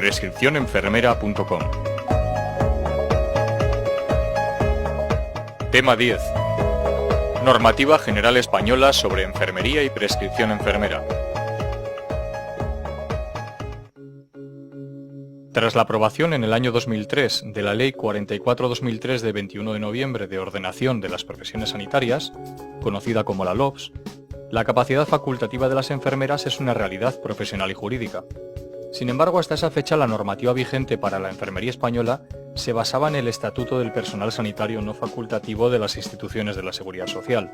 prescripcionenfermera.com. Tema 10. Normativa General Española sobre Enfermería y Prescripción Enfermera. Tras la aprobación en el año 2003 de la Ley 44/2003 de 21 de noviembre de ordenación de las profesiones sanitarias, conocida como la LOPS, la capacidad facultativa de las enfermeras es una realidad profesional y jurídica. Sin embargo, hasta esa fecha la normativa vigente para la enfermería española se basaba en el Estatuto del Personal Sanitario no facultativo de las instituciones de la Seguridad Social.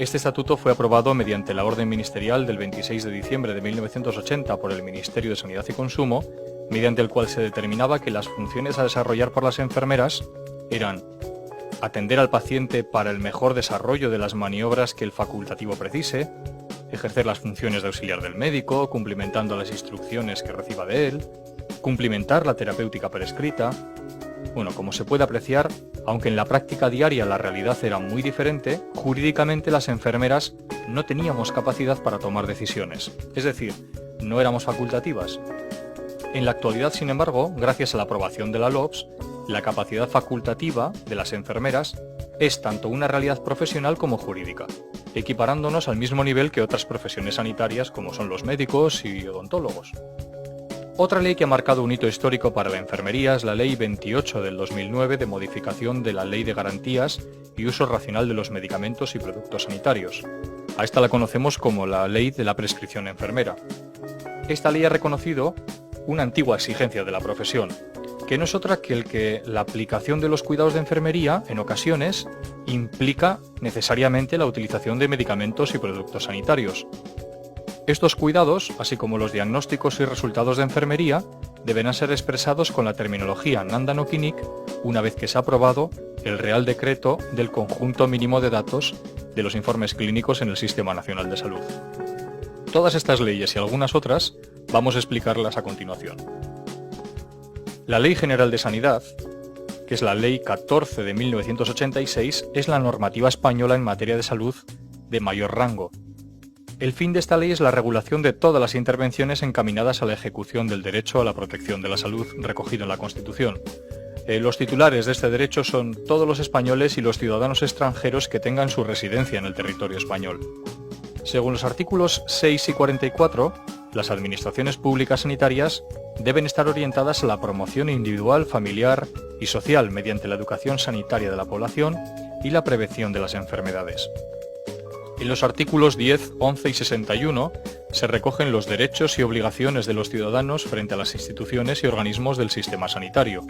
Este estatuto fue aprobado mediante la Orden Ministerial del 26 de diciembre de 1980 por el Ministerio de Sanidad y Consumo, mediante el cual se determinaba que las funciones a desarrollar por las enfermeras eran atender al paciente para el mejor desarrollo de las maniobras que el facultativo precise, ejercer las funciones de auxiliar del médico, cumplimentando las instrucciones que reciba de él, cumplimentar la terapéutica prescrita. Bueno, como se puede apreciar, aunque en la práctica diaria la realidad era muy diferente, jurídicamente las enfermeras no teníamos capacidad para tomar decisiones, es decir, no éramos facultativas. En la actualidad, sin embargo, gracias a la aprobación de la LOPS, la capacidad facultativa de las enfermeras es tanto una realidad profesional como jurídica, equiparándonos al mismo nivel que otras profesiones sanitarias como son los médicos y odontólogos. Otra ley que ha marcado un hito histórico para la enfermería es la Ley 28 del 2009 de modificación de la Ley de Garantías y Uso Racional de los Medicamentos y Productos Sanitarios. A esta la conocemos como la Ley de la Prescripción Enfermera. Esta ley ha reconocido una antigua exigencia de la profesión, que no es otra que la aplicación de los cuidados de enfermería, en ocasiones, implica necesariamente la utilización de medicamentos y productos sanitarios. Estos cuidados, así como los diagnósticos y resultados de enfermería, deberán ser expresados con la terminología Nanda-no-Clinic una vez que se ha aprobado el Real Decreto del conjunto mínimo de datos de los informes clínicos en el Sistema Nacional de Salud. Todas estas leyes y algunas otras vamos a explicarlas a continuación. La Ley General de Sanidad, que es la Ley 14 de 1986, es la normativa española en materia de salud de mayor rango. El fin de esta ley es la regulación de todas las intervenciones encaminadas a la ejecución del derecho a la protección de la salud recogido en la Constitución. Los titulares de este derecho son todos los españoles y los ciudadanos extranjeros que tengan su residencia en el territorio español. Según los artículos 6 y 44, las administraciones públicas sanitarias deben estar orientadas a la promoción individual, familiar y social mediante la educación sanitaria de la población y la prevención de las enfermedades. En los artículos 10, 11 y 61 se recogen los derechos y obligaciones de los ciudadanos frente a las instituciones y organismos del sistema sanitario.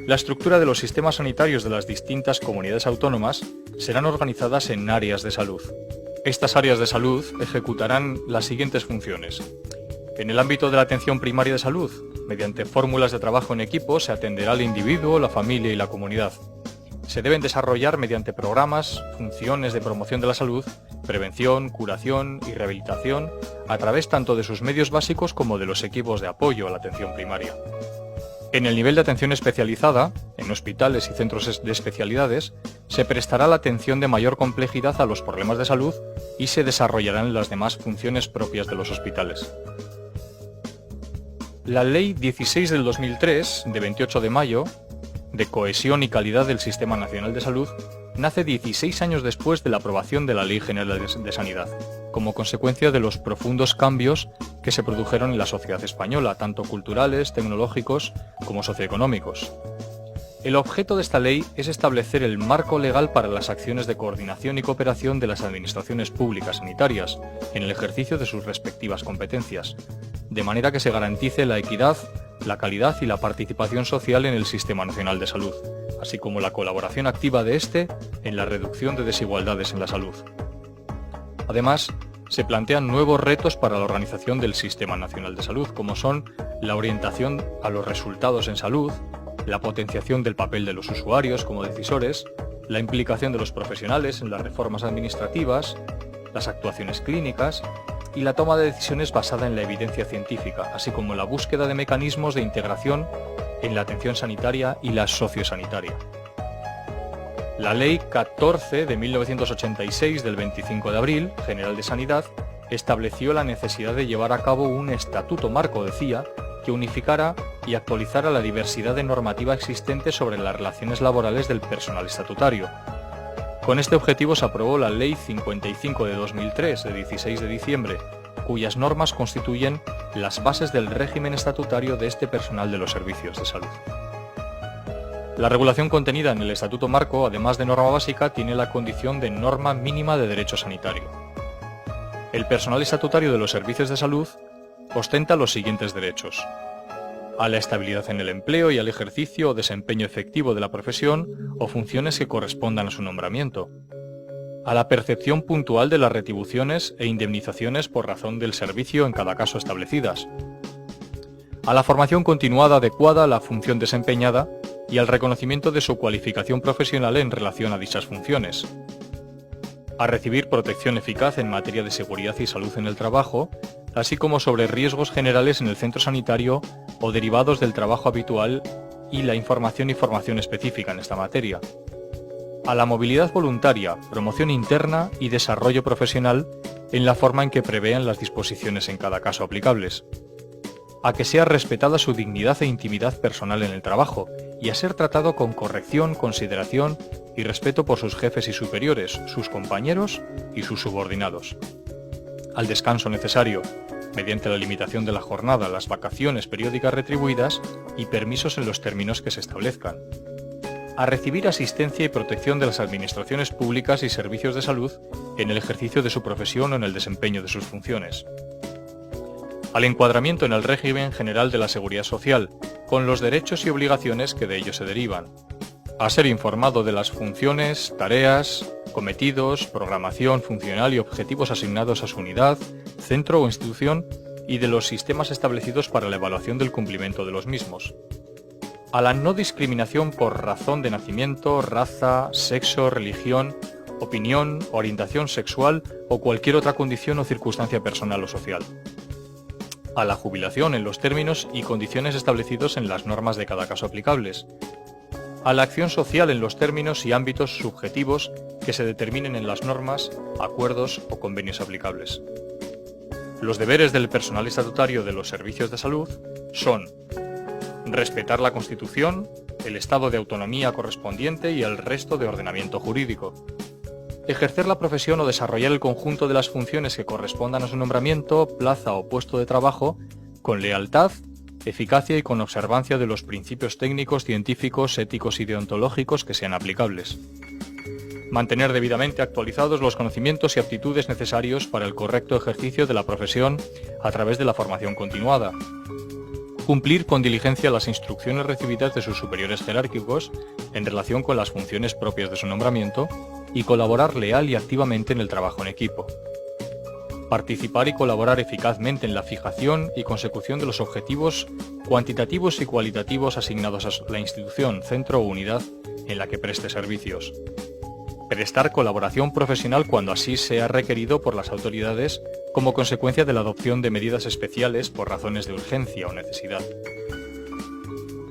La estructura de los sistemas sanitarios de las distintas comunidades autónomas serán organizadas en áreas de salud. Estas áreas de salud ejecutarán las siguientes funciones. En el ámbito de la atención primaria de salud, mediante fórmulas de trabajo en equipo, se atenderá al individuo, la familia y la comunidad. Se deben desarrollar mediante programas, funciones de promoción de la salud, prevención, curación y rehabilitación, a través tanto de sus medios básicos como de los equipos de apoyo a la atención primaria. En el nivel de atención especializada, en hospitales y centros de especialidades, se prestará la atención de mayor complejidad a los problemas de salud y se desarrollarán las demás funciones propias de los hospitales. La Ley 16 del 2003, de 28 de mayo, de cohesión y calidad del Sistema Nacional de Salud, nace 16 años después de la aprobación de la Ley General de Sanidad, como consecuencia de los profundos cambios que se produjeron en la sociedad española, tanto culturales, tecnológicos como socioeconómicos. El objeto de esta ley es establecer el marco legal para las acciones de coordinación y cooperación de las administraciones públicas sanitarias en el ejercicio de sus respectivas competencias, de manera que se garantice la equidad, la calidad y la participación social en el Sistema Nacional de Salud, así como la colaboración activa de este en la reducción de desigualdades en la salud. Además, se plantean nuevos retos para la organización del Sistema Nacional de Salud, como son la orientación a los resultados en salud, la potenciación del papel de los usuarios como decisores, la implicación de los profesionales en las reformas administrativas, las actuaciones clínicas y la toma de decisiones basada en la evidencia científica, así como la búsqueda de mecanismos de integración en la atención sanitaria y la sociosanitaria. La Ley 14 de 1986 del 25 de abril, General de Sanidad, estableció la necesidad de llevar a cabo un estatuto marco, decía, que unificara y actualizara la diversidad de normativa existente sobre las relaciones laborales del personal estatutario. Con este objetivo se aprobó la Ley 55 de 2003, de 16 de diciembre, cuyas normas constituyen las bases del régimen estatutario de este personal de los servicios de salud. La regulación contenida en el Estatuto Marco, además de norma básica, tiene la condición de norma mínima de derecho sanitario. El personal estatutario de los servicios de salud ostenta los siguientes derechos: a la estabilidad en el empleo y al ejercicio o desempeño efectivo de la profesión o funciones que correspondan a su nombramiento, a la percepción puntual de las retribuciones e indemnizaciones por razón del servicio en cada caso establecidas, a la formación continuada adecuada a la función desempeñada y al reconocimiento de su cualificación profesional en relación a dichas funciones, a recibir protección eficaz en materia de seguridad y salud en el trabajo, así como sobre riesgos generales en el centro sanitario o derivados del trabajo habitual y la información y formación específica en esta materia, a la movilidad voluntaria, promoción interna y desarrollo profesional en la forma en que prevean las disposiciones en cada caso aplicables, a que sea respetada su dignidad e intimidad personal en el trabajo y a ser tratado con corrección, consideración y respeto por sus jefes y superiores, sus compañeros y sus subordinados, al descanso necesario, mediante la limitación de la jornada, las vacaciones periódicas retribuidas y permisos en los términos que se establezcan, a recibir asistencia y protección de las administraciones públicas y servicios de salud en el ejercicio de su profesión o en el desempeño de sus funciones, al encuadramiento en el régimen general de la Seguridad Social, con los derechos y obligaciones que de ello se derivan, a ser informado de las funciones, tareas, cometidos, programación funcional y objetivos asignados a su unidad, centro o institución y de los sistemas establecidos para la evaluación del cumplimiento de los mismos, a la no discriminación por razón de nacimiento, raza, sexo, religión, opinión, orientación sexual o cualquier otra condición o circunstancia personal o social, a la jubilación en los términos y condiciones establecidos en las normas de cada caso aplicables, a la acción social en los términos y ámbitos subjetivos que se determinen en las normas, acuerdos o convenios aplicables. Los deberes del personal estatutario de los servicios de salud son respetar la Constitución, el estado de autonomía correspondiente y el resto de ordenamiento jurídico, ejercer la profesión o desarrollar el conjunto de las funciones que correspondan a su nombramiento, plaza o puesto de trabajo con lealtad, eficacia y con observancia de los principios técnicos, científicos, éticos y deontológicos que sean aplicables. Mantener debidamente actualizados los conocimientos y aptitudes necesarios para el correcto ejercicio de la profesión a través de la formación continuada. Cumplir con diligencia las instrucciones recibidas de sus superiores jerárquicos en relación con las funciones propias de su nombramiento y colaborar leal y activamente en el trabajo en equipo. Participar y colaborar eficazmente en la fijación y consecución de los objetivos cuantitativos y cualitativos asignados a la institución, centro o unidad en la que preste servicios. Prestar colaboración profesional cuando así sea requerido por las autoridades como consecuencia de la adopción de medidas especiales por razones de urgencia o necesidad.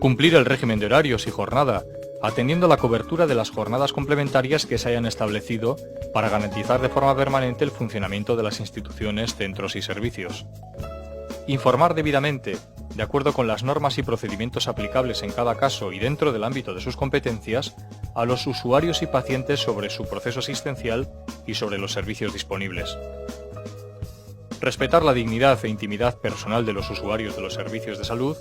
Cumplir el régimen de horarios y jornada, atendiendo a la cobertura de las jornadas complementarias que se hayan establecido para garantizar de forma permanente el funcionamiento de las instituciones, centros y servicios. Informar debidamente, de acuerdo con las normas y procedimientos aplicables en cada caso y dentro del ámbito de sus competencias, a los usuarios y pacientes sobre su proceso asistencial y sobre los servicios disponibles. Respetar la dignidad e intimidad personal de los usuarios de los servicios de salud,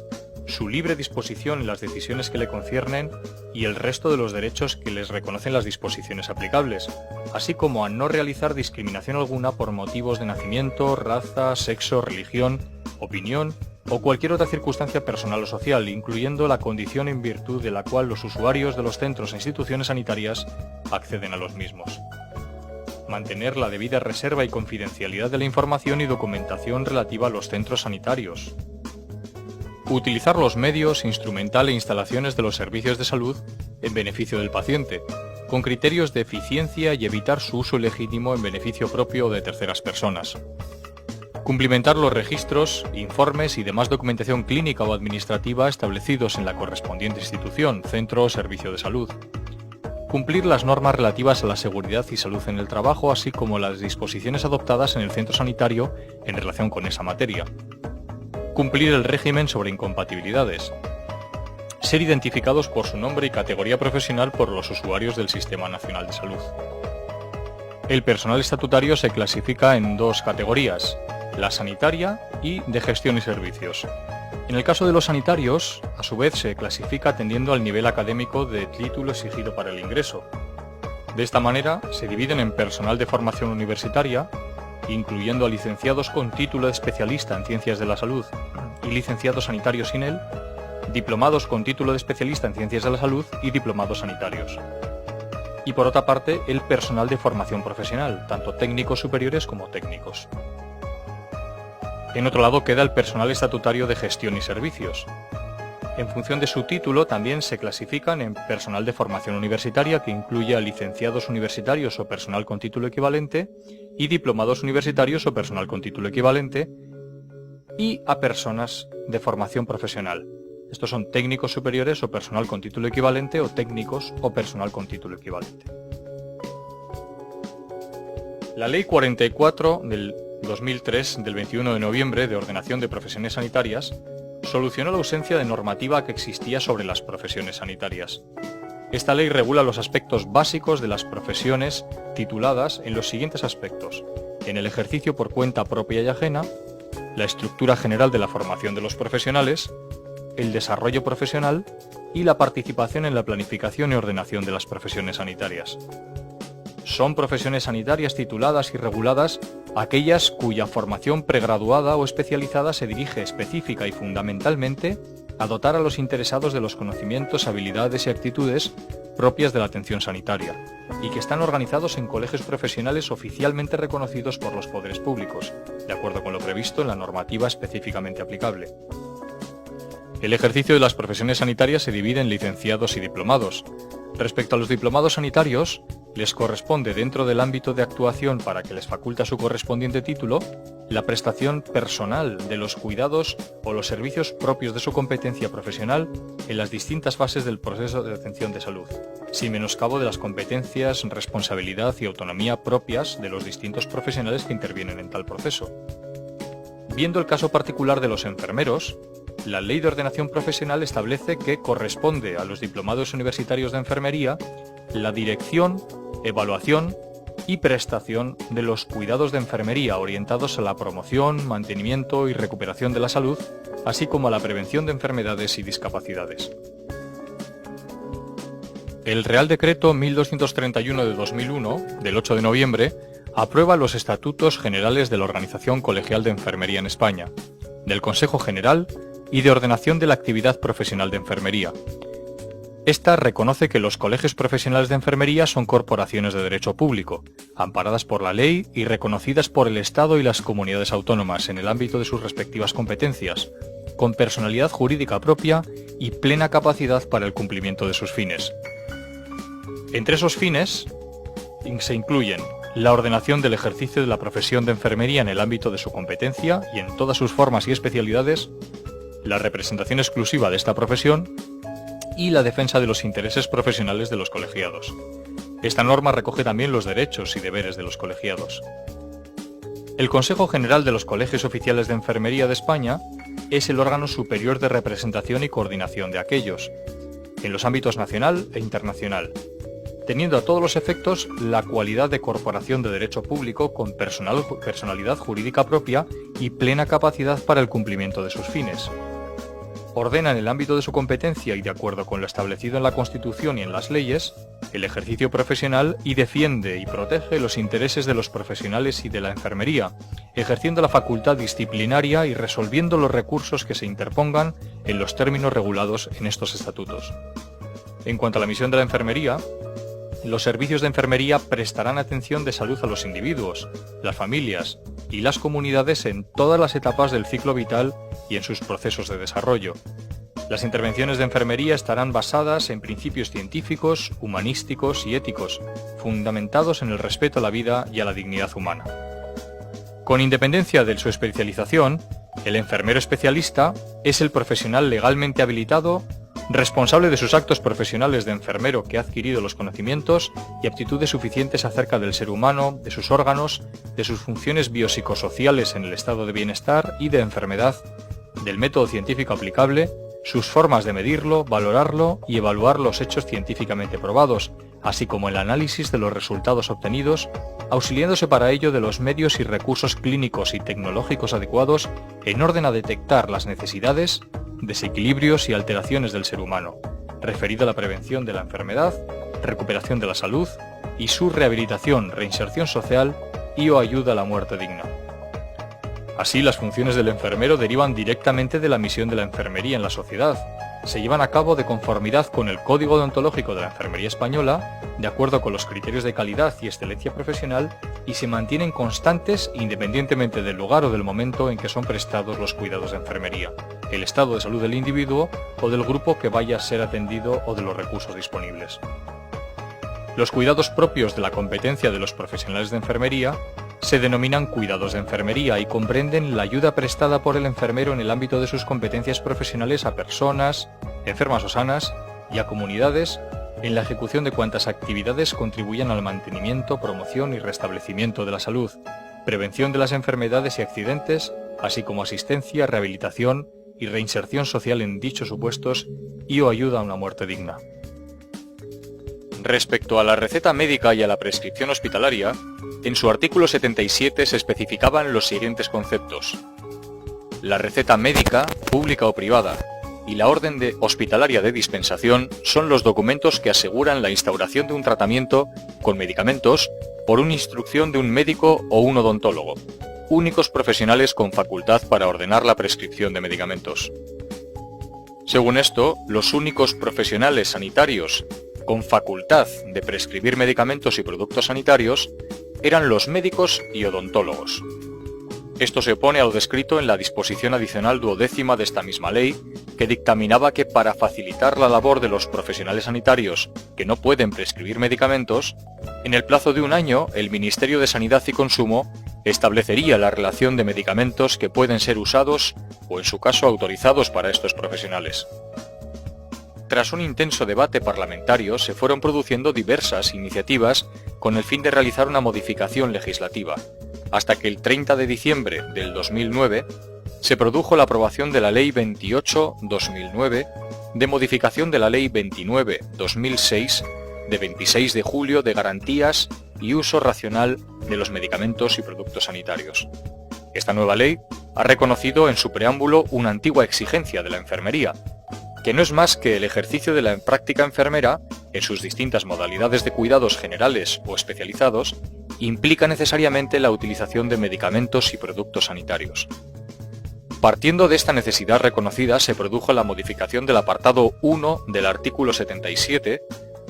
su libre disposición en las decisiones que le conciernen y el resto de los derechos que les reconocen las disposiciones aplicables, así como a no realizar discriminación alguna por motivos de nacimiento, raza, sexo, religión, opinión o cualquier otra circunstancia personal o social, incluyendo la condición en virtud de la cual los usuarios de los centros e instituciones sanitarias acceden a los mismos. Mantener la debida reserva y confidencialidad de la información y documentación relativa a los centros sanitarios. Utilizar los medios, instrumental e instalaciones de los servicios de salud en beneficio del paciente, con criterios de eficiencia y evitar su uso ilegítimo en beneficio propio o de terceras personas. Cumplimentar los registros, informes y demás documentación clínica o administrativa establecidos en la correspondiente institución, centro o servicio de salud. Cumplir las normas relativas a la seguridad y salud en el trabajo, así como las disposiciones adoptadas en el centro sanitario en relación con esa materia. cumplir el régimen sobre incompatibilidades, ser identificados por su nombre y categoría profesional por los usuarios del Sistema Nacional de Salud. El personal estatutario se clasifica en dos categorías, la sanitaria y de gestión y servicios. En el caso de los sanitarios, a su vez se clasifica atendiendo al nivel académico de título exigido para el ingreso. De esta manera, se dividen en personal de formación universitaria, incluyendo a licenciados con título de especialista en ciencias de la salud y licenciados sanitarios sin él, diplomados con título de especialista en ciencias de la salud y diplomados sanitarios. Y por otra parte, el personal de formación profesional, tanto técnicos superiores como técnicos. En otro lado queda el personal estatutario de gestión y servicios. En función de su título también se clasifican en personal de formación universitaria, que incluye a licenciados universitarios o personal con título equivalente, y diplomados universitarios o personal con título equivalente, y a personas de formación profesional. Estos son técnicos superiores o personal con título equivalente, o técnicos o personal con título equivalente. La Ley 44 del 2003 del 21 de noviembre de ordenación de profesiones sanitarias solucionó la ausencia de normativa que existía sobre las profesiones sanitarias. Esta ley regula los aspectos básicos de las profesiones tituladas en los siguientes aspectos: en el ejercicio por cuenta propia y ajena, la estructura general de la formación de los profesionales, el desarrollo profesional y la participación en la planificación y ordenación de las profesiones sanitarias. Son profesiones sanitarias tituladas y reguladas aquellas cuya formación pregraduada o especializada se dirige específica y fundamentalmente a dotar a los interesados de los conocimientos, habilidades y actitudes propias de la atención sanitaria, y que están organizados en colegios profesionales oficialmente reconocidos por los poderes públicos, de acuerdo con lo previsto en la normativa específicamente aplicable. El ejercicio de las profesiones sanitarias se divide en licenciados y diplomados. Respecto a los diplomados sanitarios, les corresponde, dentro del ámbito de actuación para que les faculta su correspondiente título, la prestación personal de los cuidados o los servicios propios de su competencia profesional en las distintas fases del proceso de atención de salud, sin menoscabo de las competencias, responsabilidad y autonomía propias de los distintos profesionales que intervienen en tal proceso. Viendo el caso particular de los enfermeros, la Ley de Ordenación Profesional establece que corresponde a los diplomados universitarios de enfermería la dirección, evaluación y prestación de los cuidados de enfermería orientados a la promoción, mantenimiento y recuperación de la salud, así como a la prevención de enfermedades y discapacidades. El Real Decreto 1231 de 2001, del 8 de noviembre, aprueba los Estatutos Generales de la Organización Colegial de Enfermería en España, del Consejo General y de Ordenación de la Actividad Profesional de Enfermería. Esta reconoce que los colegios profesionales de enfermería son corporaciones de derecho público, amparadas por la ley y reconocidas por el Estado y las comunidades autónomas en el ámbito de sus respectivas competencias, con personalidad jurídica propia y plena capacidad para el cumplimiento de sus fines. Entre esos fines se incluyen la ordenación del ejercicio de la profesión de enfermería en el ámbito de su competencia y en todas sus formas y especialidades, la representación exclusiva de esta profesión y la defensa de los intereses profesionales de los colegiados. Esta norma recoge también los derechos y deberes de los colegiados. El Consejo General de los Colegios Oficiales de Enfermería de España es el órgano superior de representación y coordinación de aquellos, en los ámbitos nacional e internacional, teniendo a todos los efectos la cualidad de corporación de derecho público con personalidad jurídica propia y plena capacidad para el cumplimiento de sus fines. Ordena en el ámbito de su competencia y de acuerdo con lo establecido en la Constitución y en las leyes, el ejercicio profesional y defiende y protege los intereses de los profesionales y de la enfermería, ejerciendo la facultad disciplinaria y resolviendo los recursos que se interpongan en los términos regulados en estos estatutos. En cuanto a la misión de la enfermería, los servicios de enfermería prestarán atención de salud a los individuos, las familias y las comunidades en todas las etapas del ciclo vital y en sus procesos de desarrollo. Las intervenciones de enfermería estarán basadas en principios científicos, humanísticos y éticos, fundamentados en el respeto a la vida y a la dignidad humana. Con independencia de su especialización, el enfermero especialista es el profesional legalmente habilitado, responsable de sus actos profesionales de enfermero que ha adquirido los conocimientos y aptitudes suficientes acerca del ser humano, de sus órganos, de sus funciones biopsicosociales en el estado de bienestar y de enfermedad, del método científico aplicable, sus formas de medirlo, valorarlo y evaluar los hechos científicamente probados, así como el análisis de los resultados obtenidos, auxiliándose para ello de los medios y recursos clínicos y tecnológicos adecuados en orden a detectar las necesidades, desequilibrios y alteraciones del ser humano, referido a la prevención de la enfermedad, recuperación de la salud y su rehabilitación, reinserción social y o ayuda a la muerte digna. Así, las funciones del enfermero derivan directamente de la misión de la enfermería en la sociedad. Se llevan a cabo de conformidad con el Código Deontológico de la Enfermería Española, de acuerdo con los criterios de calidad y excelencia profesional, y se mantienen constantes independientemente del lugar o del momento en que son prestados los cuidados de enfermería, el estado de salud del individuo o del grupo que vaya a ser atendido o de los recursos disponibles. Los cuidados propios de la competencia de los profesionales de enfermería se denominan cuidados de enfermería y comprenden la ayuda prestada por el enfermero en el ámbito de sus competencias profesionales a personas, enfermas o sanas, y a comunidades en la ejecución de cuantas actividades contribuyan al mantenimiento, promoción y restablecimiento de la salud, prevención de las enfermedades y accidentes, así como asistencia, rehabilitación y reinserción social en dichos supuestos y o ayuda a una muerte digna. Respecto a la receta médica y a la prescripción hospitalaria, en su artículo 77 se especificaban los siguientes conceptos: la receta médica, pública o privada, y la orden hospitalaria de dispensación son los documentos que aseguran la instauración de un tratamiento con medicamentos por una instrucción de un médico o un odontólogo, únicos profesionales con facultad para ordenar la prescripción de medicamentos. Según esto, los únicos profesionales sanitarios con facultad de prescribir medicamentos y productos sanitarios eran los médicos y odontólogos. Esto se opone a lo descrito en la disposición adicional 12ª de esta misma ley, que dictaminaba que para facilitar la labor de los profesionales sanitarios que no pueden prescribir medicamentos, en el plazo de un año el Ministerio de Sanidad y Consumo establecería la relación de medicamentos que pueden ser usados o en su caso autorizados para estos profesionales. Tras un intenso debate parlamentario se fueron produciendo diversas iniciativas con el fin de realizar una modificación legislativa, hasta que el 30 de diciembre del 2009 se produjo la aprobación de la Ley 28/2009 de modificación de la Ley 29/2006 de 26 de julio de garantías y uso racional de los medicamentos y productos sanitarios. Esta nueva ley ha reconocido en su preámbulo una antigua exigencia de la enfermería, que no es más que el ejercicio de la práctica enfermera, en sus distintas modalidades de cuidados generales o especializados, implica necesariamente la utilización de medicamentos y productos sanitarios. Partiendo de esta necesidad reconocida, se produjo la modificación del apartado 1 del artículo 77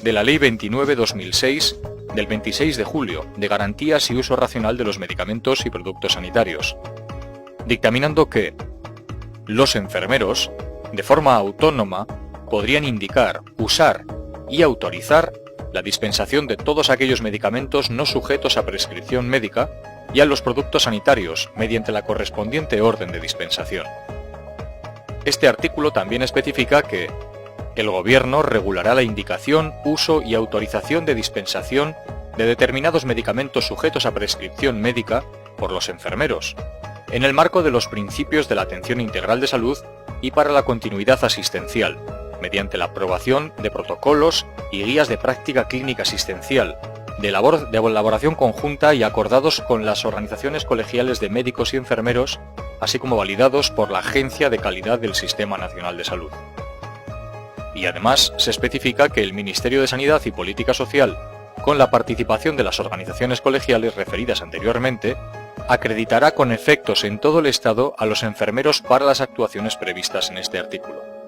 de la Ley 29/2006 del 26 de julio de garantías y uso racional de los medicamentos y productos sanitarios, dictaminando que los enfermeros, de forma autónoma, podrían indicar, usar y autorizar la dispensación de todos aquellos medicamentos no sujetos a prescripción médica y a los productos sanitarios mediante la correspondiente orden de dispensación. Este artículo también especifica que el Gobierno regulará la indicación, uso y autorización de dispensación de determinados medicamentos sujetos a prescripción médica por los enfermeros, en el marco de los principios de la atención integral de salud y para la continuidad asistencial, mediante la aprobación de protocolos y guías de práctica clínica asistencial, de elaboración conjunta y acordados con las organizaciones colegiales de médicos y enfermeros, así como validados por la Agencia de Calidad del Sistema Nacional de Salud. Y además se especifica que el Ministerio de Sanidad y Política Social, con la participación de las organizaciones colegiales referidas anteriormente, acreditará con efectos en todo el Estado a los enfermeros para las actuaciones previstas en este artículo.